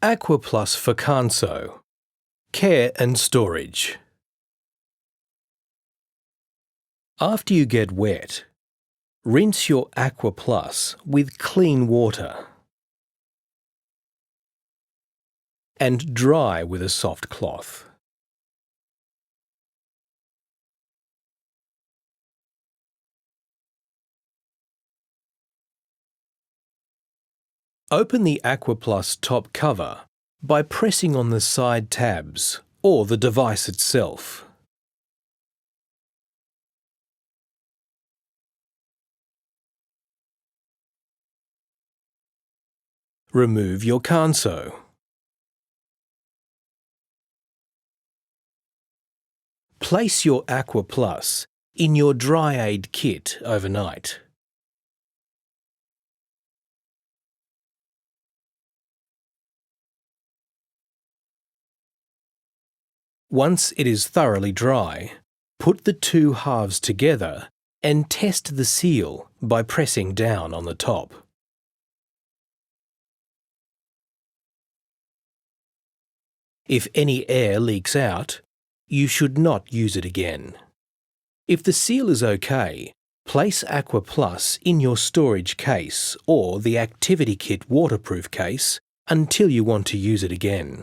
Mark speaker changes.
Speaker 1: Aqua Plus for Kanso. Care and storage. After you get wet, rinse your Aqua Plus with clean water and dry with a soft cloth. Open the Aqua Plus top cover by pressing on the side tabs or the device itself. Remove your Kanso. Place your Aqua Plus in your dry aid kit overnight. Once it is thoroughly dry, put the two halves together and test the seal by pressing down on the top. If any air leaks out, you should not use it again. If the seal is okay, place Aqua Plus in your storage case or the Activity Kit waterproof case until you want to use it again.